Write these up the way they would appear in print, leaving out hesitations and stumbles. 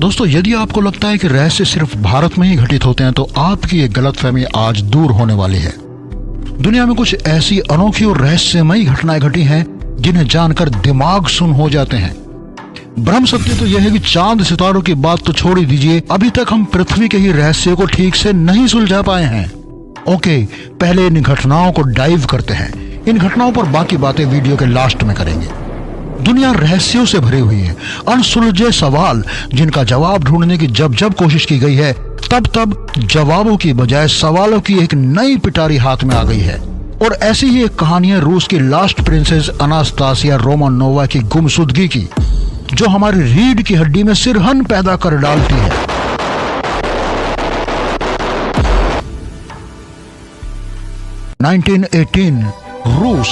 दोस्तों, यदि आपको लगता है कि रहस्य सिर्फ भारत में ही घटित होते हैं तो आपकी ये गलतफहमी आज दूर होने वाली है। दुनिया में कुछ ऐसी अनोखी और रहस्यमयी घटनाएं घटी हैं जिन्हें जानकर दिमाग सुन्न हो जाते हैं। ब्रह्म सत्य तो यह है कि चांद सितारों की बात तो छोड़ ही दीजिए, अभी तक हम पृथ्वी के ही रहस्य को ठीक से नहीं सुलझा पाए हैं। ओके, पहले इन घटनाओं को डाइव करते हैं। इन घटनाओं पर बाकी बातें वीडियो के लास्ट में करेंगे। दुनिया रहस्यों से भरी हुई है, अनसुलझे सवाल जिनका जवाब ढूंढने की जब जब कोशिश की गई है तब जवाबों की बजाय सवालों की एक नई पिटारी हाथ में आ गई है। और ऐसी ही एक कहानी है रूस की लास्ट प्रिंसेस अनास्तासिया रोमानोवा की गुमशुदगी की, जो हमारी रीढ़ की हड्डी में सिरहन पैदा कर डालती है। रूस।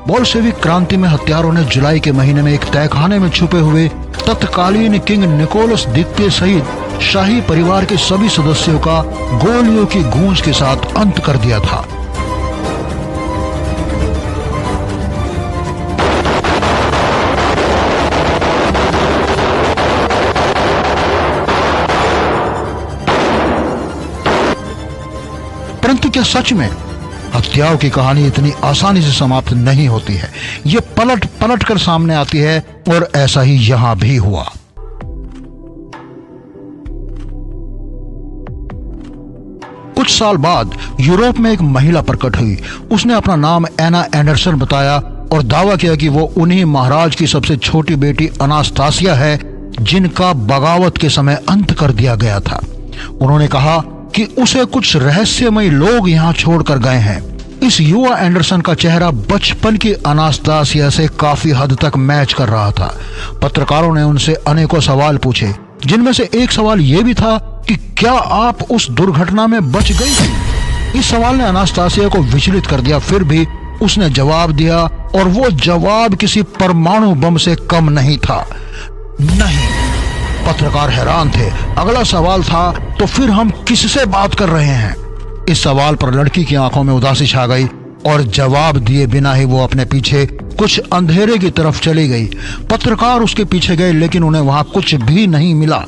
बोल्शेविक क्रांति में हत्यारों ने जुलाई के महीने में एक तहखाने में छुपे हुए तत्कालीन किंग निकोलस द्वितीय सहित शाही परिवार के सभी सदस्यों का गोलियों की गूंज के साथ अंत कर दिया था। परंतु क्या सच में हत्याओं की कहानी इतनी आसानी से समाप्त नहीं होती है? ये पलट पलट कर सामने आती है और ऐसा ही यहां भी हुआ। कुछ साल बाद यूरोप में एक महिला प्रकट हुई। उसने अपना नाम एना एंडरसन बताया और दावा किया कि वो उन्हीं महाराज की सबसे छोटी बेटी अनास्तासिया है जिनका बगावत के समय अंत कर दिया गया था। उन्होंने कहा कि उसे कुछ रहस्यमयी लोग यहाँ छोड़कर गए हैं। इस युवा एंडरसन का चेहरा बचपन की अनास्तासिया से काफी हद तक मैच कर रहा था। पत्रकारों ने उनसे अनेकों सवाल पूछे, जिनमें से एक सवाल यह भी था कि क्या आप उस दुर्घटना में बच गई थी? इस सवाल ने अनास्तासिया को विचलित कर दिया। फिर भी उसने जवाब दिया और वो जवाब किसी परमाणु बम से कम नहीं था। नहीं, पत्रकार हैरान थे। अगला सवाल था, तो फिर हम किससे बात कर रहे हैं? इस सवाल पर लड़की की आंखों में उदासी छा गई और जवाब दिए बिना ही वो अपने पीछे कुछ अंधेरे की तरफ चली गई। पत्रकार उसके पीछे गए लेकिन उन्हें वहां कुछ भी नहीं मिला।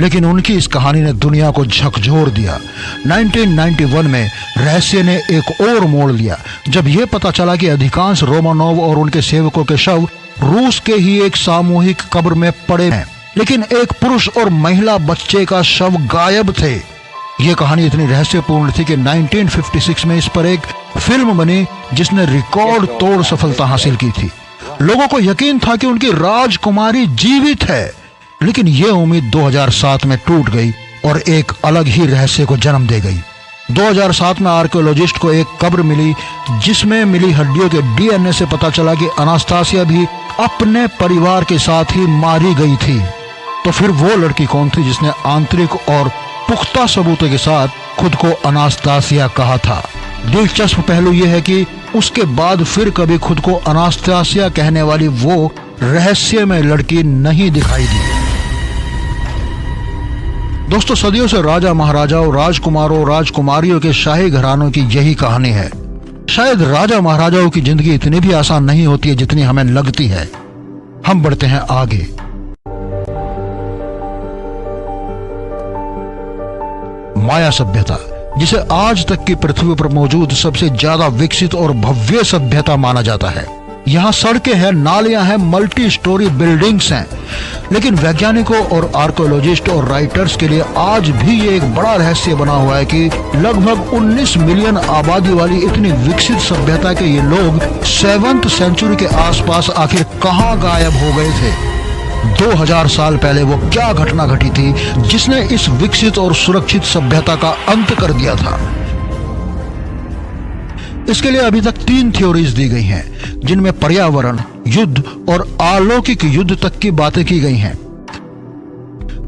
लेकिन उनकी इस कहानी ने दुनिया को झकझोर दिया। 1991 में रहस्य ने एक और मोड़ लिया जब यह पता चला कि अधिकांश रोमानोव और उनके सेवकों के शव रूस के ही एक सामूहिक कब्र में पड़े हैं, लेकिन एक पुरुष और महिला बच्चे का शव गायब थे। यह कहानी इतनी रहस्यपूर्ण थी कि 1956 में इस पर एक फिल्म बनी जिसने रिकॉर्ड तोड़ सफलता हासिल की थी। लोगों को यकीन था कि उनकी राजकुमारी जीवित है, लेकिन यह उम्मीद 2007 में टूट गई और एक अलग ही रहस्य को जन्म दे गई। 2007 में आर्कियोलॉजिस्ट को एक कब्र मिली जिसमें मिली हड्डियों के डीएनए से पता चला कि अनास्तासिया भी अपने परिवार के साथ ही मारी गई थी। तो फिर वो लड़की कौन थी जिसने आंतरिक और पुख्ता सबूतों के साथ खुद को अनास्तासिया कहा था? दिलचस्प पहलू यह है कि उसके बाद फिर कभी खुद को अनास्तासिया कहने वाली वो रहस्यमय लड़की नहीं दिखाई दी। दोस्तों, सदियों से राजा महाराजाओं, राजकुमारों, राजकुमारियों के शाही घरानों की यही कहानी है। शायद राजा महाराजाओं की जिंदगी इतनी भी आसान नहीं होती है जितनी हमें लगती है। हम बढ़ते हैं आगे। माया सभ्यता, जिसे आज तक की पृथ्वी पर मौजूद सबसे ज्यादा विकसित और भव्य सभ्यता माना जाता है। यहाँ सड़कें हैं, नालियां हैं, मल्टी स्टोरी बिल्डिंग्स हैं, लेकिन वैज्ञानिकों और आर्कियोलॉजिस्ट और राइटर्स के लिए आज भी ये एक बड़ा रहस्य बना हुआ है कि लगभग 19 मिलियन आबादी वाली इतनी विकसित सभ्यता के ये लोग 7th सेंचुरी के आसपास आखिर कहाँ गायब हो गए थे? 2000 साल पहले वो क्या घटना घटी थी जिसने इस विकसित और सुरक्षित सभ्यता का अंत कर दिया था? इसके लिए अभी तक 3 थ्योरीज दी गई हैं, जिनमें पर्यावरण, युद्ध और अलौकिक युद्ध तक की बातें की गई हैं।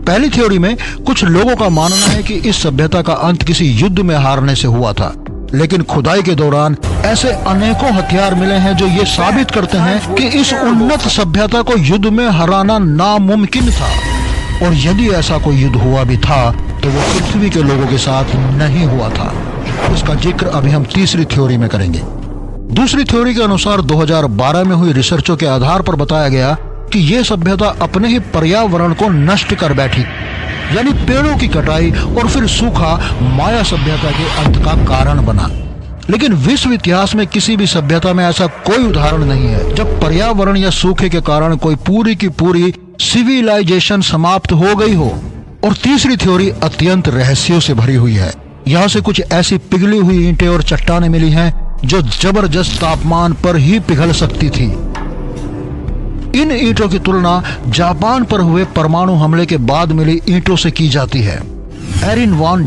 पहली थ्योरी में कुछ लोगों का मानना है कि इस सभ्यता का अंत किसी युद्ध में हारने से हुआ था, लेकिन खुदाई के दौरान ऐसे अनेकों हथियार मिले हैं जो ये साबित करते हैं कि इस उन्नत सभ्यता को युद्ध में हराना नामुमकिन था। और यदि ऐसा कोई युद्ध हुआ भी था तो वो पृथ्वी के लोगों के साथ नहीं हुआ था। इसका जिक्र अभी हम तीसरी थ्योरी में करेंगे। दूसरी थ्योरी के अनुसार 2012 में हुई रिसर्चों के आधार पर बताया गया कि ये सभ्यता अपने ही पर्यावरण को नष्ट कर बैठी, यानी पेड़ों की कटाई और फिर सूखा माया सभ्यता के अंत का कारण बना। लेकिन विश्व इतिहास में किसी भी सभ्यता में ऐसा कोई उदाहरण नहीं है जब पर्यावरण या सूखे के कारण कोई पूरी की पूरी सिविलाइजेशन समाप्त हो गई हो। और तीसरी थ्योरी अत्यंत रहस्यों से भरी हुई है। यहाँ से कुछ ऐसी पिघली हुई ईंटें और चट्टानें मिली हैं जो जबरदस्त तापमान पर ही पिघल सकती थी। इन ईंटों की तुलना जापान पर हुए परमाणु हमले के बाद मिली ईंटों से की जाती है। एरिन वॉन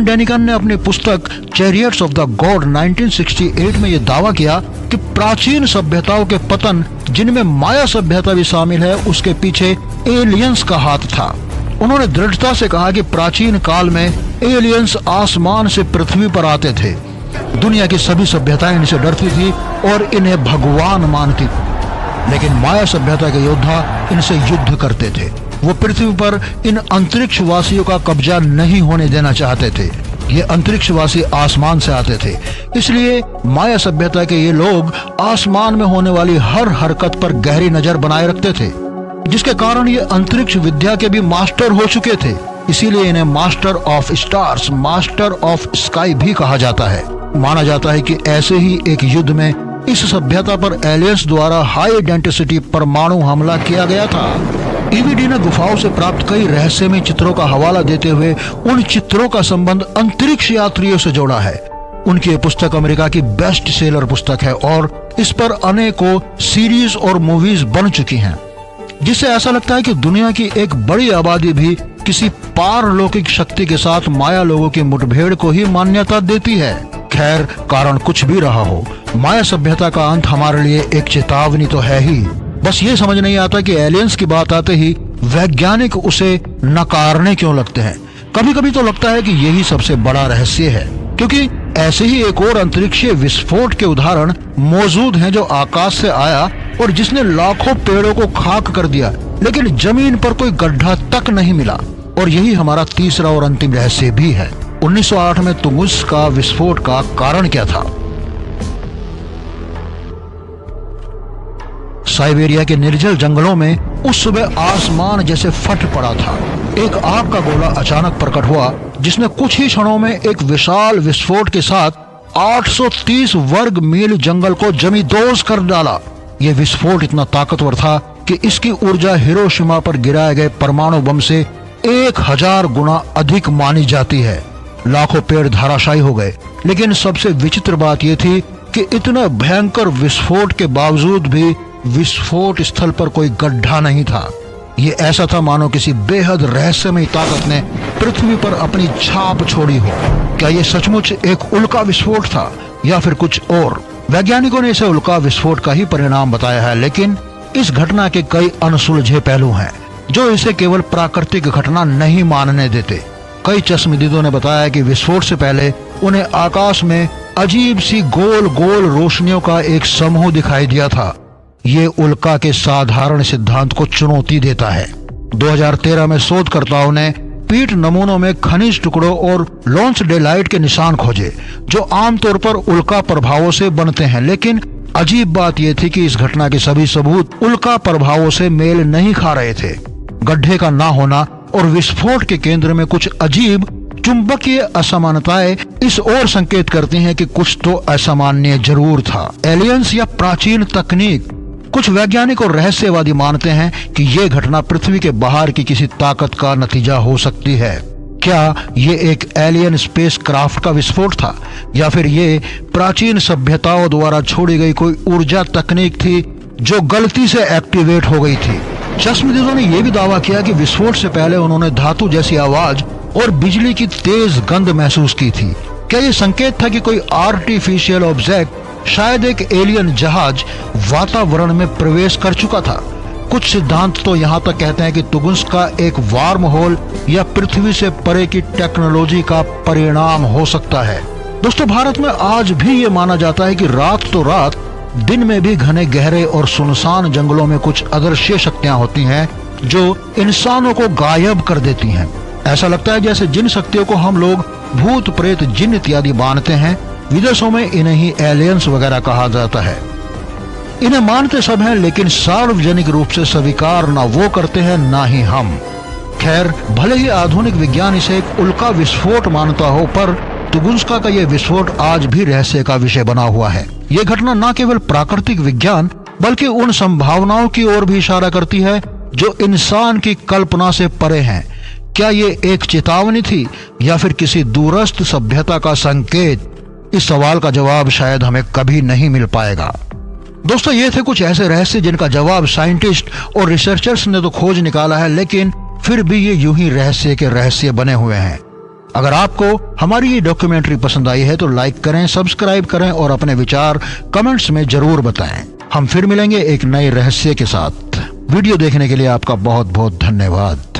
डेनिकन ने अपनी पुस्तक चैरियट्स ऑफ द गॉड 1968 में यह दावा किया कि प्राचीन सभ्यताओं के पतन, जिनमें माया सभ्यता भी शामिल है, उसके पीछे एलियंस का हाथ था। उन्होंने दृढ़ता से कहा कि प्राचीन काल में एलियंस आसमान से पृथ्वी पर आते थे। दुनिया की सभी सभ्यताएं इनसे डरती थी और इन्हें भगवान मानती थी। लेकिन माया सभ्यता के योद्धा इनसे युद्ध करते थे। वो पृथ्वी पर इन अंतरिक्षवासियों का कब्जा नहीं होने देना चाहते थे। ये अंतरिक्षवासी आसमान से आते थे, इसलिए माया सभ्यता के ये लोग आसमान में होने वाली हर हरकत पर गहरी नजर बनाए रखते थे, जिसके कारण ये अंतरिक्ष विद्या के भी मास्टर हो चुके थे। इसीलिए इन्हें master of stars, master of sky भी कहा जाता है। माना जाता है कि ऐसे ही एक युद्ध में इस सभ्यता पर एलियंस द्वारा हाई डेंसिटी परमाणु हमला किया गया था। ईवीडी ने गुफाओं से प्राप्त कई रहस्यमय चित्रों का हवाला देते हुए उन चित्रों का संबंध अंतरिक्ष यात्रियों से जोड़ा है। उनकी ये पुस्तक अमेरिका की बेस्ट सेलर पुस्तक है और इस पर अनेकों सीरीज और मूवीज बन चुकी हैं, जिससे ऐसा लगता है कि दुनिया की एक बड़ी आबादी भी किसी पारलौकिक शक्ति के साथ माया लोगों की मुठभेड़ को ही मान्यता देती है। खैर, कारण कुछ भी रहा हो, माया सभ्यता का अंत हमारे लिए एक चेतावनी तो है ही। बस ये समझ नहीं आता कि एलियंस की बात आते ही वैज्ञानिक उसे नकारने क्यों लगते हैं। कभी कभी तो लगता है कि यही सबसे बड़ा रहस्य है, क्योंकि ऐसे ही एक और अंतरिक्षीय विस्फोट के उदाहरण मौजूद हैं जो आकाश से आया और जिसने लाखों पेड़ों को खाक कर दिया, लेकिन जमीन पर कोई गड्ढा तक नहीं मिला। और यही हमारा तीसरा और अंतिम रहस्य भी है। 1908 में तुंगुस्का विस्फोट का कारण क्या था? साइबेरिया के निर्जल जंगलों में उस सुबह आसमान जैसे फट पड़ा था। एक आग का गोला अचानक प्रकट हुआ जिसने कुछ ही क्षणों में एक विशाल विस्फोट के साथ 830 वर्ग मील जंगल को जमींदोज कर डाला। यह विस्फोट इतना ताकतवर था कि इसकी ऊर्जा हिरोशिमा पर गिराए गए परमाणु बम से 1000 गुना अधिक मानी जाती है। लाखों पेड़ धराशायी हो गए। लेकिन सबसे विचित्र बात यह थी कि इतना भयंकर विस्फोट के बावजूद भी विस्फोट स्थल पर कोई गड्ढा नहीं था। ये ऐसा था मानो किसी बेहद रहस्यमय ताकत ने पृथ्वी पर अपनी छाप छोड़ी हो। क्या ये सचमुच एक उल्का विस्फोट था या फिर कुछ और? वैज्ञानिकों ने इसे उल्का विस्फोट का ही परिणाम बताया है, लेकिन इस घटना के कई अनसुलझे पहलू हैं जो इसे केवल प्राकृतिक घटना नहीं मानने देते। कई चश्मदीदों ने बताया कि विस्फोट से पहले उन्हें आकाश में अजीब सी गोल गोल रोशनियों का एक समूह दिखाई दिया था। ये उल्का के साधारण सिद्धांत को चुनौती देता है। 2013 में शोधकर्ताओं ने पीट नमूनों में खनिज टुकड़ों और लॉन्च डेलाइट के निशान खोजे जो आमतौर पर उल्का प्रभावों से बनते हैं। लेकिन अजीब बात यह थी कि इस घटना के सभी सबूत उल्का प्रभावों से मेल नहीं खा रहे थे। गड्ढे का ना होना और विस्फोट के केंद्र में कुछ अजीब चुंबकीय असमानताएं इस ओर संकेत करती हैं कि कुछ तो असामान्य जरूर था। एलियंस या प्राचीन तकनीक। कुछ वैज्ञानिक और रहस्यवादी मानते हैं कि यह घटना पृथ्वी के बाहर की किसी ताकत का नतीजा हो सकती है। क्या ये एक एलियन स्पेस क्राफ्ट का विस्फोट था या फिर ये प्राचीन सभ्यताओं द्वारा छोड़ी गई कोई ऊर्जा तकनीक थी जो गलती से एक्टिवेट हो गई थी? चश्मदीदों ने यह भी दावा किया कि विस्फोट से पहले उन्होंने धातु जैसी आवाज और बिजली की तेज गंध महसूस की थी। क्या ये संकेत था कि कोई आर्टिफिशियल ऑब्जेक्ट, शायद एक एलियन जहाज, वातावरण में प्रवेश कर चुका था? कुछ सिद्धांत तो यहाँ तक कहते हैं कि तुंगुस्का एक वार्म होल या पृथ्वी से परे की टेक्नोलॉजी का परिणाम हो सकता है। दोस्तों, भारत में आज भी ये माना जाता है कि रात तो रात, दिन में भी घने गहरे और सुनसान जंगलों में कुछ अदृश्य शक्तियां होती हैं जो इंसानों को गायब कर देती हैं। ऐसा लगता है जैसे जिन शक्तियों को हम लोग भूत प्रेत, जिन इत्यादि मानते हैं, विदेशों में इन्हें ही एलियंस वगैरह कहा जाता है। इन्हें मानते सब हैं, लेकिन सार्वजनिक रूप से स्वीकार ना वो करते हैं ना ही हम। खैर, भले ही आधुनिक विज्ञान इसे एक उल्का विस्फोट मानता हो, पर तुंगुस्का का यह विस्फोट आज भी रहस्य का विषय बना हुआ है। ये घटना न केवल प्राकृतिक विज्ञान बल्कि उन संभावनाओं की ओर भी इशारा करती है जो इंसान की कल्पना से परे हैं। क्या ये एक चेतावनी थी या फिर किसी दूरस्थ सभ्यता का संकेत? इस सवाल का जवाब शायद हमें कभी नहीं मिल पाएगा। दोस्तों, ये थे कुछ ऐसे रहस्य जिनका जवाब साइंटिस्ट और रिसर्चर्स ने तो खोज निकाला है, लेकिन फिर भी ये यूं ही रहस्य के रहस्य बने हुए हैं। अगर आपको हमारी ये डॉक्यूमेंट्री पसंद आई है तो लाइक करें, सब्सक्राइब करें और अपने विचार कमेंट्स में जरूर बताएं। हम फिर मिलेंगे एक नए रहस्य के साथ। वीडियो देखने के लिए आपका बहुत बहुत धन्यवाद।